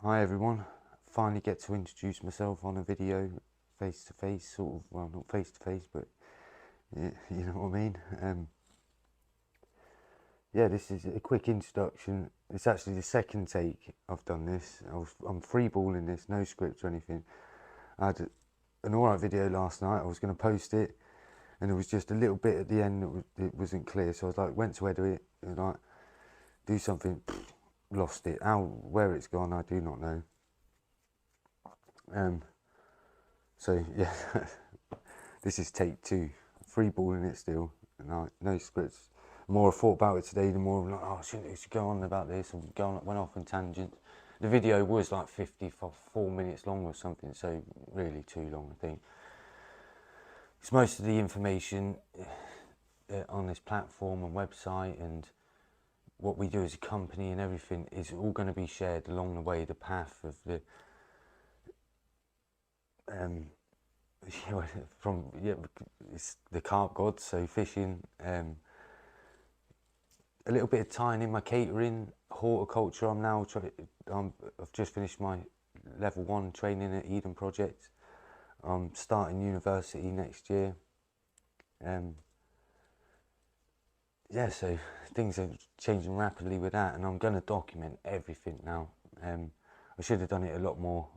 Hi everyone, finally get to introduce myself on a video face to face, sort of, well not face to face but yeah, you know what I mean. Yeah, this is a quick introduction. It's actually the second take I've done this. I'm freeballing this, no script or anything. I had an alright video last night, I was going to post it and there was just a little bit at the end that it wasn't clear, so I was like, went to edit it and like do something, lost it. Where it's gone I do not know. So yeah, this is take two. Freeballing it still, and no scripts. The more I thought about it today, the more I'm like, oh, I should go on about this, and went off on tangents. The video was like 54 minutes long or something, so really too long, I think. It's most of the information on this platform and website and what we do as a company and everything is all going to be shared along the way, the path of the it's the Carp God, so fishing, a little bit of tying in my catering, horticulture. I've just finished my level 1 training at Eden Project. I'm starting university next year. Yeah, so things are changing rapidly with that, and I'm going to document everything now. I should have done it a lot more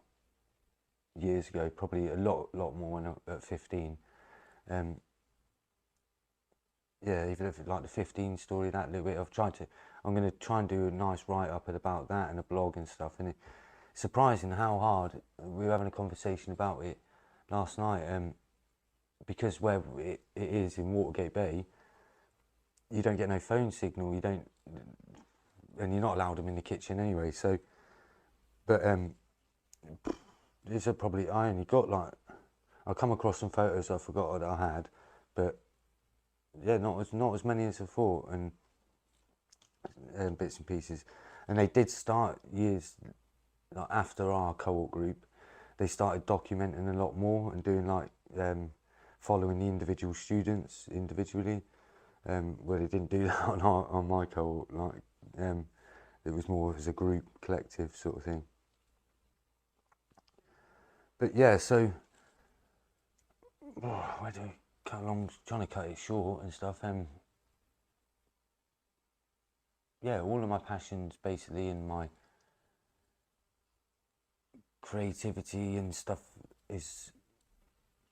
years ago, probably a lot more when at 15. Yeah, even if like the 15 story, that little bit, I'm going to try and do a nice write-up about that and a blog and stuff. And it's surprising how hard, we were having a conversation about it last night, because where it is in Watergate Bay, you don't get no phone signal, and you're not allowed them in the kitchen anyway, so, but it's probably, I only got like, I come across some photos I forgot that I had, but yeah, not as many as I thought, and bits and pieces. And they did start years like, after our co-op group, they started documenting a lot more and doing like following the individual students individually, where they didn't do that on my co-op. Like it was more as a group collective sort of thing. But yeah, so where do we cut along, trying to cut it short and stuff. Yeah, all of my passions basically and my creativity and stuff is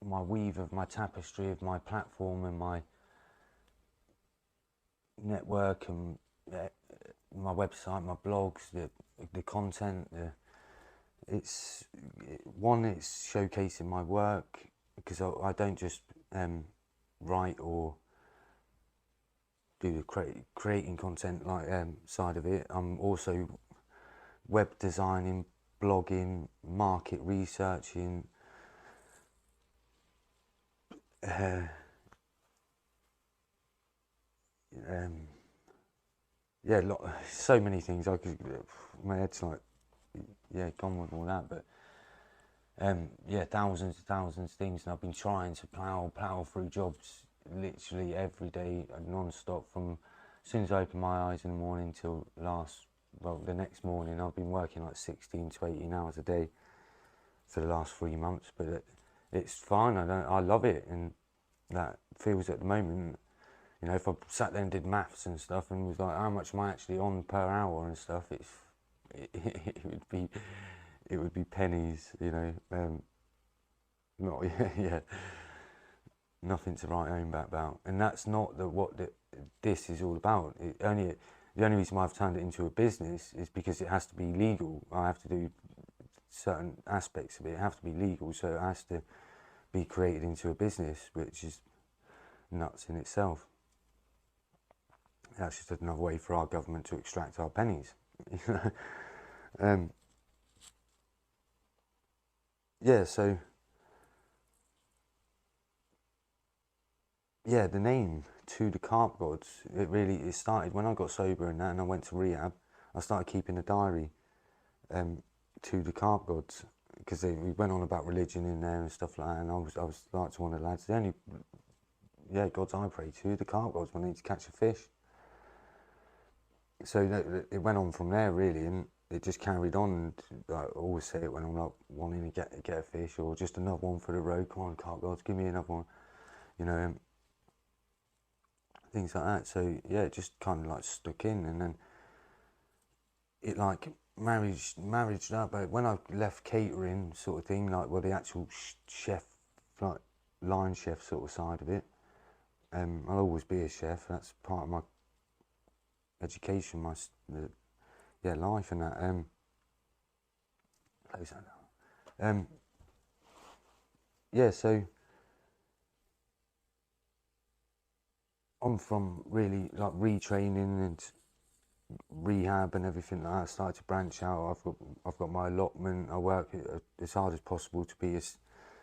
my weave of my tapestry of my platform and my network and my website, my blogs, the content. It's showcasing my work, because I don't just write or do the creating content like side of it. I'm also web designing, blogging, market researching, yeah, so many things. My head's like, yeah, gone with all that, but yeah, thousands of things, and I've been trying to plow through jobs literally every day, non-stop, from as soon as I open my eyes in the morning till the next morning. I've been working like 16 to 18 hours a day for the last 3 months, but it's fine. I love it, and that feels at the moment, you know, if I sat there and did maths and stuff and was like, how much am I actually on per hour and stuff, it would be pennies, you know. Not yeah, nothing to write home about, and that's not what this is all about. The only reason why I've turned it into a business is because it has to be legal. I have to do certain aspects of it. It has to be legal, so it has to be created into a business, which is nuts in itself. That's just another way for our government to extract our pennies. Yeah, so yeah, the name To the Carp Gods, it started when I got sober and that, and I went to rehab. I started keeping a diary, To the Carp Gods, because we went on about religion in there and stuff like that, and I was like to one of the lads, the only gods I pray to, the carp gods, when I need to catch a fish. So it went on from there really, and it just carried on. And I always say it when I'm like wanting to get a fish, or just another one for the road. Come on, Carp God, give me another one. You know, things like that. So yeah, it just kind of like stuck in, and then it like marriage up. But when I left catering sort of thing, like the actual chef, like line chef sort of side of it, I'll always be a chef. That's part of my education, my life and that. Close that down. Yeah, so I'm from really like retraining and rehab and everything like that. I started to branch out. I've got my allotment. I work as hard as possible to be as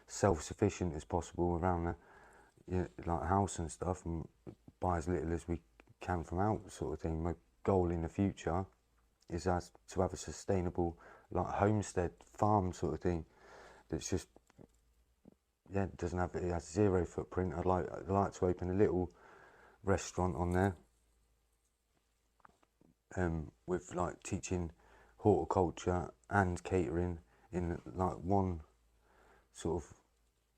self-sufficient as possible around the like house and stuff, and buy as little as we can from out, sort of thing. My goal in the future is to have a sustainable like homestead farm sort of thing that's just it has zero footprint. I'd like to open a little restaurant on there, with like teaching horticulture and catering in like one sort of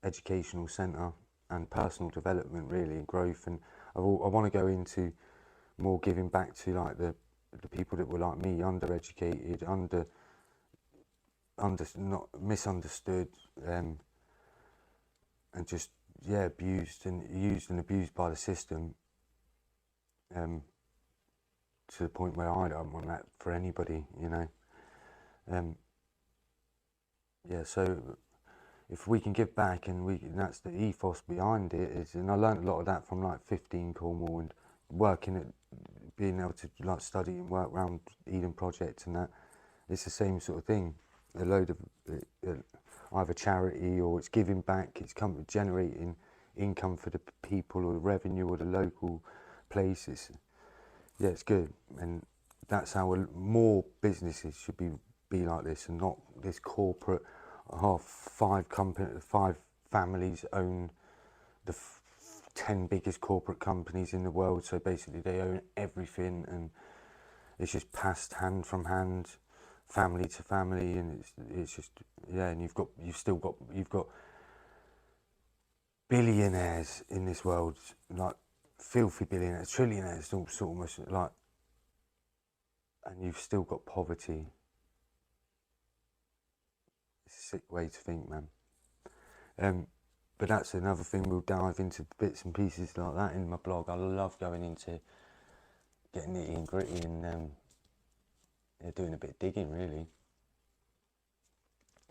educational centre, and personal development really, and growth. And I want to go into more giving back to like the people that were like me, undereducated, not misunderstood, and just abused and used and abused by the system, to the point where I don't want that for anybody, you know. So if we can give back, and that's the ethos behind it is, and I learned a lot of that from like 15 Cornwall, and working at being able to like study and work around Eden Project, and that it's the same sort of thing. A load of either charity, or it's giving back, it's generating income for the people, or the revenue, or the local places. It's good, and that's how more businesses should be like this, and not this corporate. Five families own the 10 biggest corporate companies in the world, so basically they own everything, and it's just passed hand from hand, family to family, and it's just and you've got billionaires in this world, like filthy billionaires, trillionaires, almost like, and you've still got poverty. It's a sick way to think, man. But that's another thing. We'll dive into bits and pieces like that in my blog. I love going into getting nitty and gritty, and doing a bit of digging, really.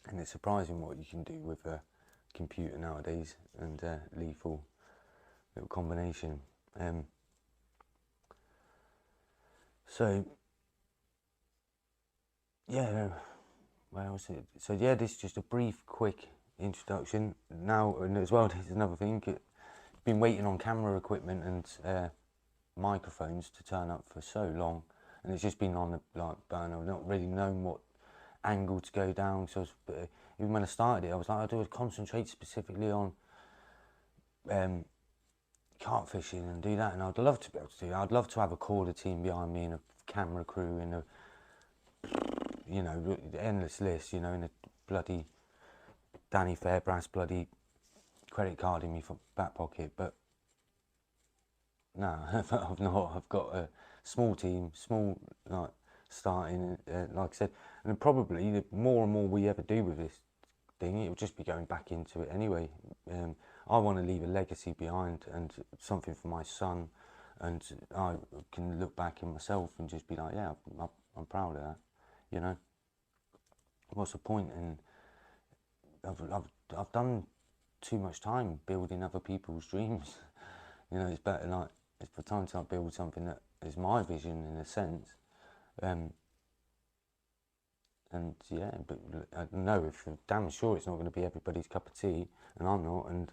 And it's surprising what you can do with a computer nowadays, and lethal little combination. So where was it? So this is just a brief, quick introduction. Now, and as well, there's another thing. Been waiting on camera equipment and microphones to turn up for so long, and it's just been on the burner. I've not really known what angle to go down. So even when I started it, I was like, I do concentrate specifically on carp fishing and do that, and I'd love to be able to do that. I'd love to have a corder team behind me, and a camera crew, and a endless list, and a bloody Danny Fairbrass bloody credit card in my back pocket. But no, I've not. I've got a small team, like starting, like I said, and probably the more and more we ever do with this thing, it'll just be going back into it anyway. I want to leave a legacy behind, and something for my son, and I can look back in myself and just be like, yeah, I'm proud of that. What's the point? And I've done too much time building other people's dreams. It's better, like, it's the time to build something that is my vision in a sense. But I know if I'm damn sure it's not going to be everybody's cup of tea, and I'm not, and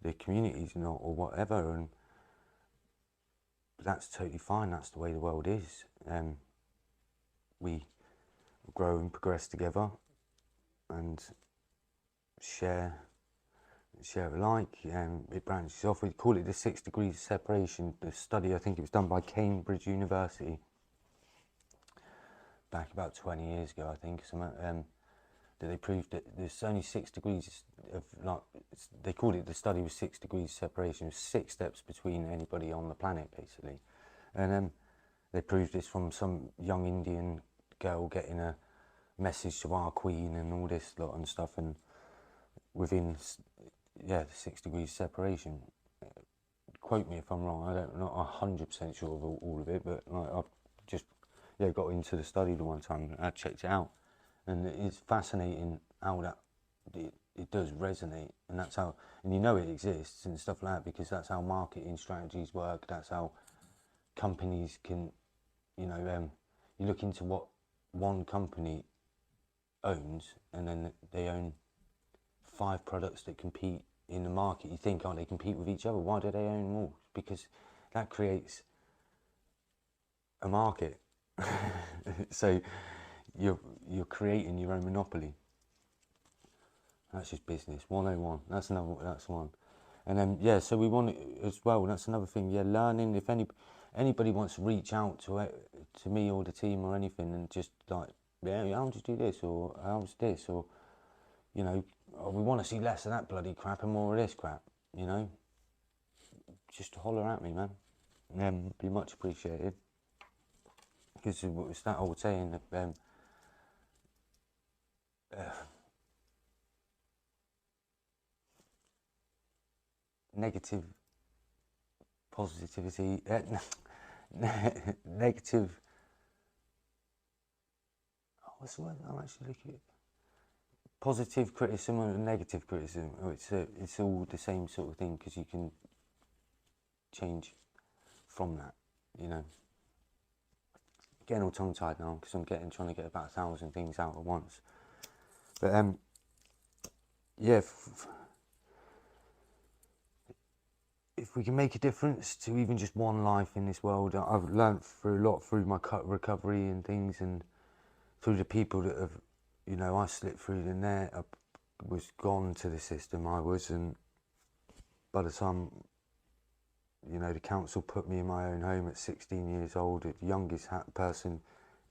the community's not, or whatever, and that's totally fine. That's the way the world is. We grow and progress together, and share alike. It branches off. We call it the 6 degrees of separation. The study, I think it was done by Cambridge University back about 20 years ago, I think, that they proved that there's only 6 degrees of, like, they called it, the study was 6 degrees separation, 6 steps between anybody on the planet, basically. And they proved this from some young Indian girl getting a message to our queen and all this lot and stuff, and within, yeah, the 6 degrees separation. Quote me if I'm wrong, I'm not 100% sure of all of it, but like, I've just, yeah, got into the study the one time and I checked it out, and it's fascinating how that it does resonate, and that's how, and you know it exists and stuff like that, because that's how marketing strategies work. That's how companies can, you know, you look into what one company owns, and then they own 5 products that compete in the market. You think, oh, they compete with each other. Why do they own more? Because that creates a market. So you're creating your own monopoly. That's just business 101. That's one. And then, yeah, so we want it as well. That's another thing. Yeah, learning. If anybody wants to reach out to me or the team or anything, and just like, yeah, how would you do this, or how's this, or, you know, oh, we want to see less of that bloody crap and more of this crap, you know, just holler at me, man. Be much appreciated. Because it's that old saying that negative positivity, negative, what's the word I'm actually looking at? Positive criticism and negative criticism. It's all the same sort of thing, because you can change from that, you know. Getting all tongue-tied now because I'm trying to get about 1,000 things out at once. But yeah, if we can make a difference to even just one life in this world, I've learnt through a lot through my recovery and things, and through the people that have, you know, I slipped through the net. I was gone to the system, and by the time, you know, the council put me in my own home at 16 years old, the youngest person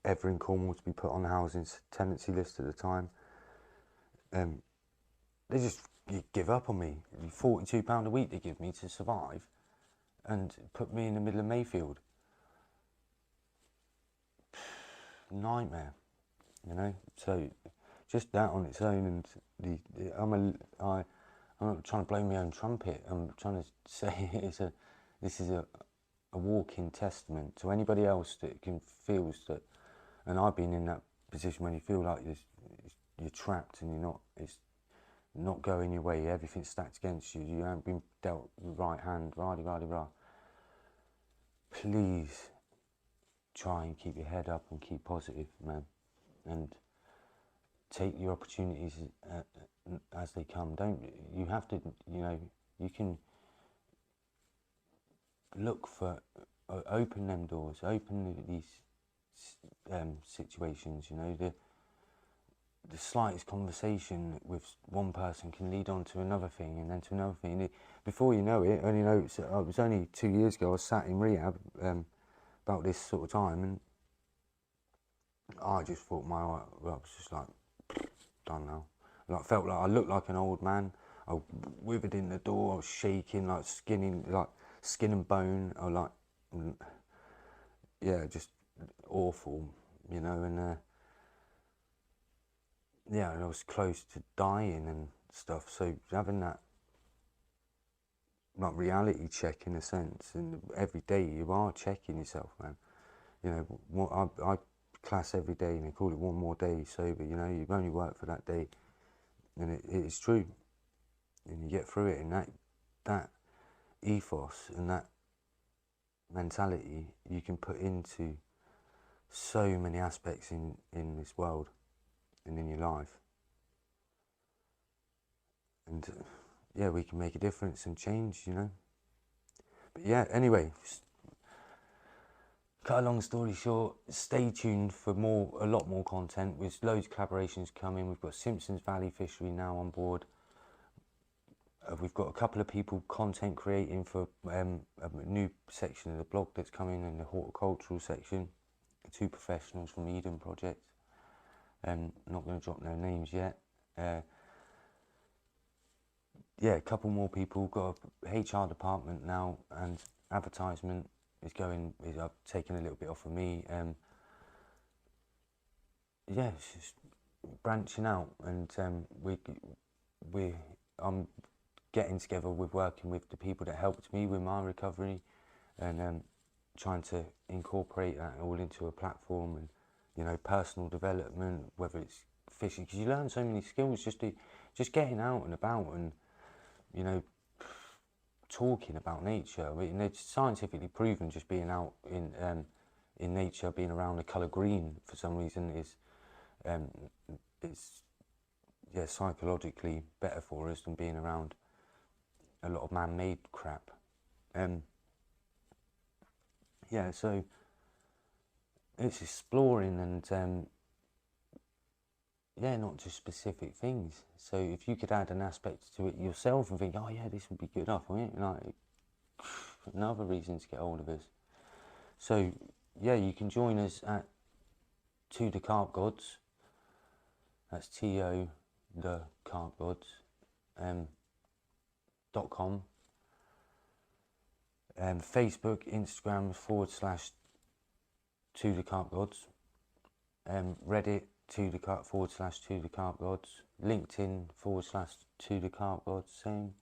ever in Cornwall to be put on the housing tenancy list at the time. They just give up on me. £42 a week they give me to survive, and put me in the middle of Mayfield. Nightmare, you know. So just that on its own, and I'm not trying to blow my own trumpet. I'm trying to say this is a walking testament to anybody else that feels that, and I've been in that position when you feel like you're trapped and it's not going your way, everything's stacked against you, you haven't been dealt the right hand, rah. Please try and keep your head up and keep positive, man, and take your opportunities as they come. You have to, you know, you can look for, open them doors, open these situations, you know. The slightest conversation with one person can lead on to another thing, and then to another thing. Before you know it, it was only 2 years ago I was sat in rehab about this sort of time, and I just thought I was just like, done now. Like, felt like I looked like an old man. I withered in the door. I was shaking, like skin and bone. I was like, yeah, just awful, you know. And yeah, and I was close to dying and stuff. So having that, like, reality check in a sense, and every day you are checking yourself, man. You know, I class every day, and they call it one more day sober. You know, you've only worked for that day, and it is true. And you get through it, and that ethos and that mentality you can put into so many aspects in this world and in your life. And yeah, we can make a difference and change, you know. But yeah, anyway, cut a long story short, stay tuned for a lot more content. With loads of collaborations coming. We've got Simpsons Valley Fishery now on board. We've got a couple of people content creating for a new section of the blog that's coming in, the horticultural section. 2 professionals from Eden Project. Not going to drop no names yet. Yeah, a couple more people. Got a HR department now, and advertisement is taking a little bit off of me. Yeah, it's just branching out, and I'm getting together with working with the people that helped me with my recovery, and trying to incorporate that all into a platform, and you know, personal development, whether it's fishing, because you learn so many skills just getting out and about, and you know, talking about nature. I mean, it's scientifically proven just being out in nature, being around the colour green for some reason is yeah, psychologically better for us than being around a lot of man-made crap. Yeah, so it's exploring and yeah, not just specific things. So if you could add an aspect to it yourself and think, oh yeah, this would be good enough, like another reason to get hold of us. So yeah, you can join us at To The Carp Gods. That's TO The Carp Gods .com. Facebook, Instagram / To The Carp Gods. Reddit To The Carp / To The Carp Gods. LinkedIn / To The Carp Gods, same.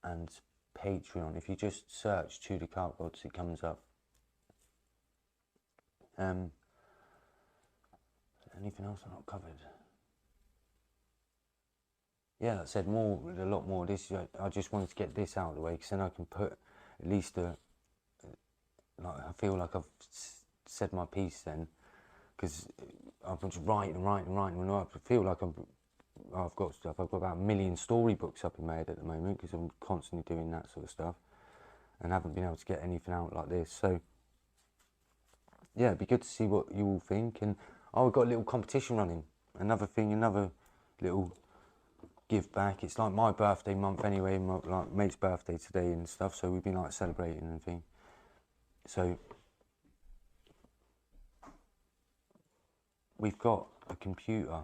And Patreon. If you just search To The Carp Gods, it comes up. Anything else I've not covered? Yeah, like I said, a lot more of this. I just wanted to get this out of the way, because then I can put at least like, I feel like I've said my piece then, because I've been just writing. And I feel like I've got about 1 million storybooks up in my head at the moment, because I'm constantly doing that sort of stuff, and haven't been able to get anything out like this. So yeah, it'd be good to see what you all think. And we've got a little competition running. Another little give back. It's like my birthday month anyway, my mate's birthday today and stuff, so we've been like celebrating and things. So we've got a computer,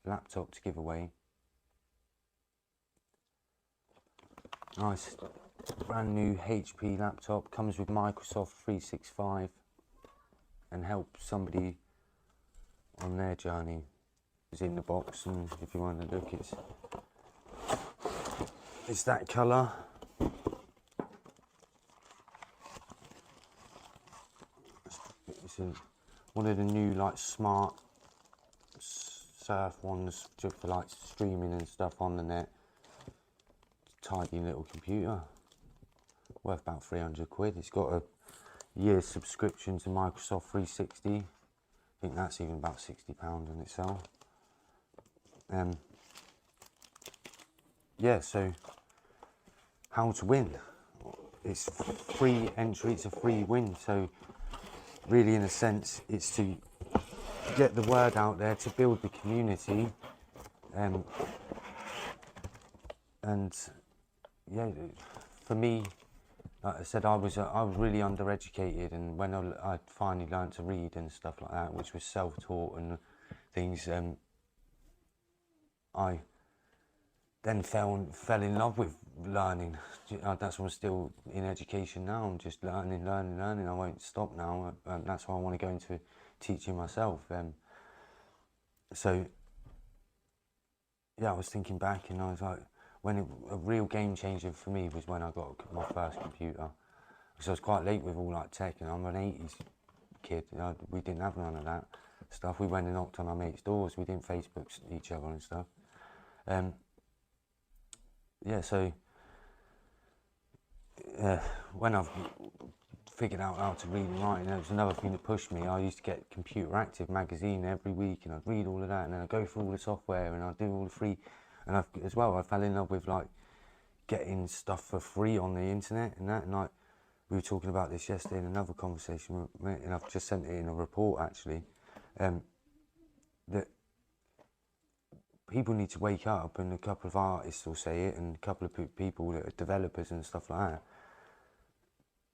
laptop to give away. Nice brand new HP laptop, comes with Microsoft 365, and helps somebody on their journey. Is in the box, and if you want to look, it's that colour. It's one of the new like smart surf ones, just for like streaming and stuff on the net. Tidy little computer, worth about 300 quid. It's got a year's subscription to Microsoft 360. I think that's even about £60 in itself. Yeah, so how to win? It's free entry, it's a free win. So really, in a sense, it's to get the word out there, to build the community, and yeah, for me, like I said, I was really undereducated, and when I finally learned to read and stuff like that, which was self-taught and things, I then fell in love with learning. That's why I'm still in education now. I'm just learning. I won't stop now. That's why I want to go into teaching myself. So yeah, I was thinking back, and I was like, a real game changer for me was when I got my first computer. Because I was quite late with all like tech, and I'm an 80s kid. We didn't have none of that stuff. We went and knocked on our mates' doors. We didn't Facebook each other and stuff. Yeah, so when I've figured out how to read and write, it was another thing that pushed me. I used to get Computer Active magazine every week, and I'd read all of that, and then I'd go through all the software, and I'd do all the free. And I fell in love with like getting stuff for free on the internet and that. And like, we were talking about this yesterday in another conversation, and I've just sent it in a report actually, that people need to wake up, and a couple of artists will say it, and a couple of people that are developers and stuff like that.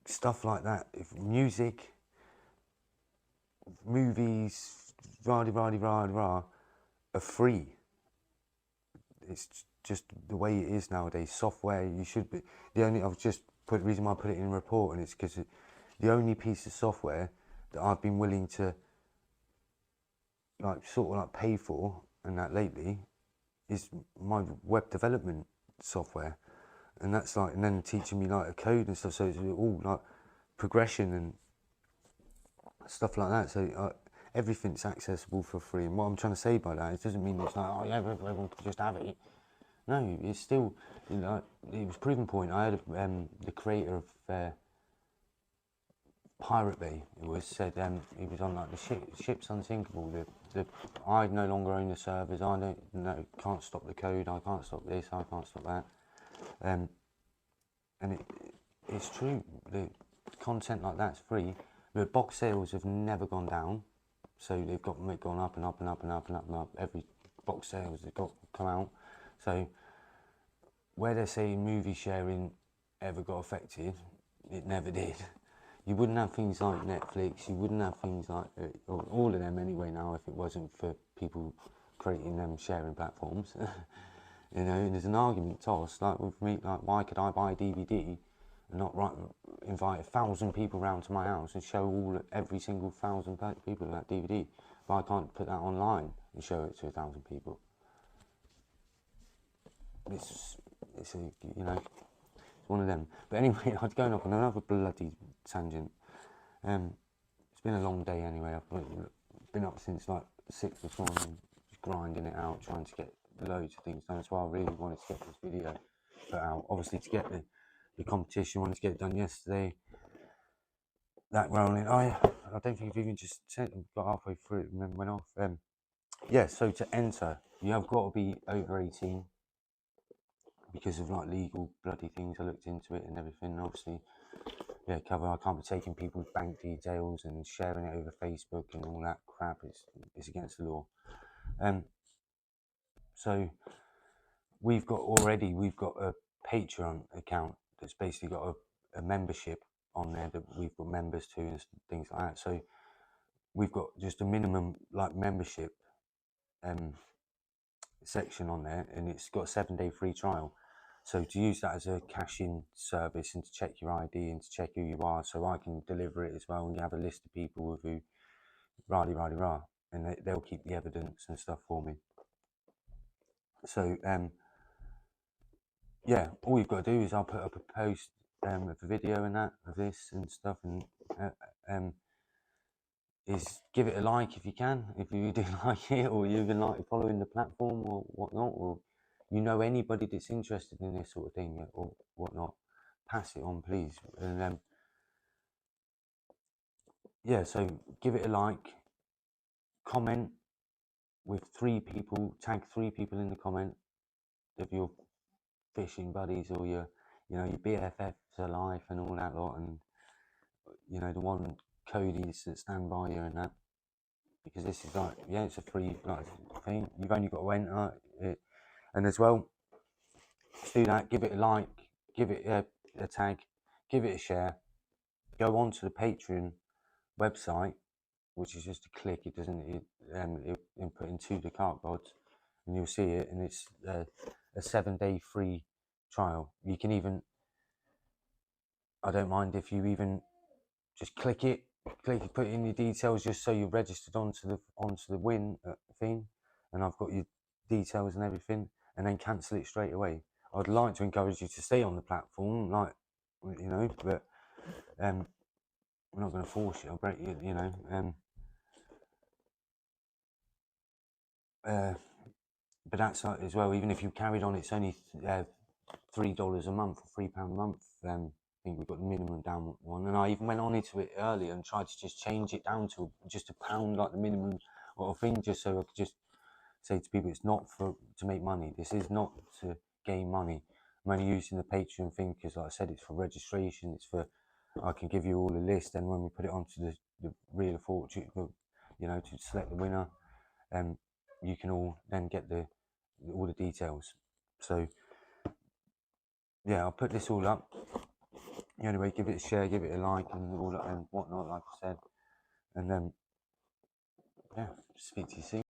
Stuff like that, if music, movies, rah, are free. It's just the way it is nowadays. Software, you should be, I've just put, the reason why I put it in a report, and it's because the only piece of software that I've been willing to like sort of like pay for and that lately is my web development software, and that's like, and then teaching me like a code and stuff, so it's all like progression and stuff like that. So everything's accessible for free, and what I'm trying to say by that, it doesn't mean it's like, oh yeah, everyone can just have it. No, it's still, you know, it was Proven Point. I had the creator of Pirate Bay. It was said he was on like the ship's unsinkable. I no longer own the servers. I don't know, can't stop the code. I can't stop this. I can't stop that. And it's true. The content like that's free. But box sales have never gone down, so they've gone up and up and up and up and up and up. Every box sales that come out. So where they're saying movie sharing ever got affected, it never did. You wouldn't have things like Netflix, you wouldn't have things like, all of them anyway now, if it wasn't for people creating them sharing platforms. You know, and there's an argument tossed, like with me, like why could I buy a DVD and not invite 1,000 people round to my house and show every single 1,000 people that DVD, but I can't put that online and show it to 1,000 people. It's a, you know, it's one of them. But anyway, I'm going off on another bloody tangent. It's been a long day anyway. I've been up since like 6 this morning, just grinding it out, trying to get loads of things done. That's why I really wanted to get this video put out. Obviously, to get the competition, wanted to get it done yesterday. That rolling. I don't think I've even just got halfway through it and then went off. Yeah, so to enter, you have got to be over 18. Because of like legal bloody things, I looked into it and everything. Obviously, yeah, I can't be taking people's bank details and sharing it over Facebook and all that crap. It's against the law. So we've got a Patreon account that's basically got a membership on there that we've got members to and things like that. So we've got just a minimum like membership section on there, and it's got a 7-day free trial. So to use that as a cash-in service and to check your ID and to check who you are, so I can deliver it as well, and you have a list of people with who, and they'll keep the evidence and stuff for me. So yeah, all you've got to do is I'll put up a post of a video and that of this and stuff, and is give it a like if you can, if you do like it, or you even like following the platform or whatnot, or you know anybody that's interested in this sort of thing or whatnot, pass it on, please. And yeah, so give it a like, comment with 3 people, tag 3 people in the comment of your fishing buddies or your BFFs for life and all that lot, and you know the one Cody's that stand by you and that, because this is like, yeah, it's a free like thing. You've only got to enter it, and as well, do that. Give it a like, give it a tag, give it a share. Go on to the Patreon website, which is just a click. It doesn't. It input into the Carp God, and you'll see it. And it's a 7-day free trial. You can even, I don't mind if you even just click it, put in your details just so you're registered onto the win thing, and I've got your details and everything, and then cancel it straight away. I'd like to encourage you to stay on the platform, like, you know, but we're not going to force you. I'll break you, you know. But that's like, as well, even if you carried on, it's only $3 a month or £3 a month. I think we've got the minimum down one, and I even went on into it earlier and tried to just change it down to just £1, like the minimum or thing, just so I could just say to people, it's not to make money. This is not to gain money. I'm only using the Patreon thing because, like I said, it's for registration. It's for, I can give you all the list, and when we put it onto the Wheel of Fortune, you know, to select the winner, you can all then get all the details. So yeah, I'll put this all up. Anyway, give it a share, give it a like, and all that and whatnot, like I said, and then yeah, speak to you soon.